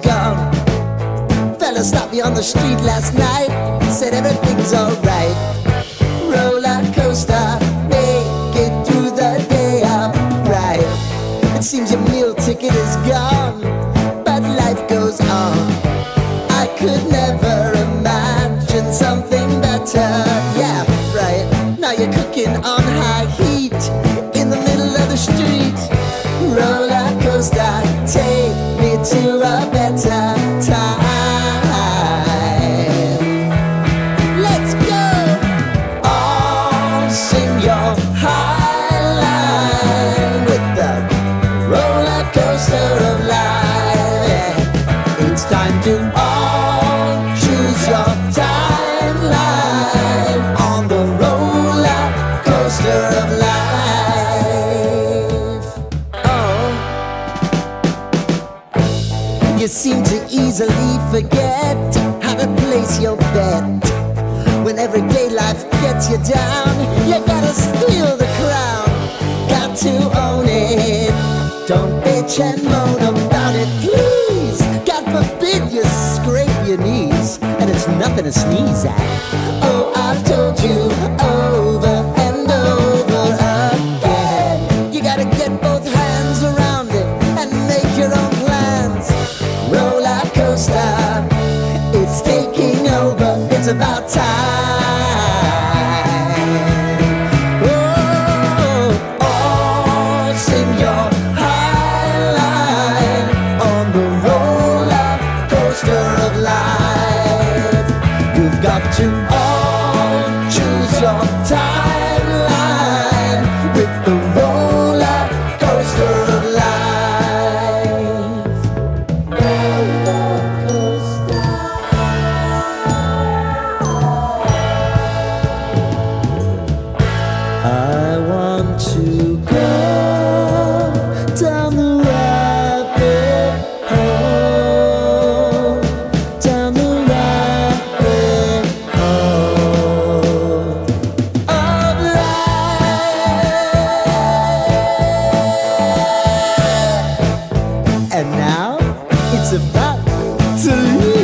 gone. Fella stopped me on the street last night, said everything's alright. Roller coaster, make it through the day upright. It seems your meal ticket is gone, but life goes on. I could never imagine something better. Yeah, right. Now you're cooking on high heat in the middle of the street. Roller coaster, take me to a better time. Let's go! All sing your high line with the roller coaster of life. Yeah. It's time to all choose your timeline on the roller coaster of life. Oh, you seem to easily forget how to place your bet. When everyday life gets you down, you gotta steal the crown. Got to own it. Don't bitch and moan about it, please. God forbid you scrape your knees, and it's nothing to sneeze at. Oh, I've told you over and over again, you gotta get both hands around it and make your own plans. Roller coaster, it's taking over, it's about time. Oh, all sing your high line on the roller coaster of life. You've got to all choose your timeline with the roller coaster of life. Roller coaster. I want to go down the rabbit hole, down the rabbit hole of life. And now it's about to leave.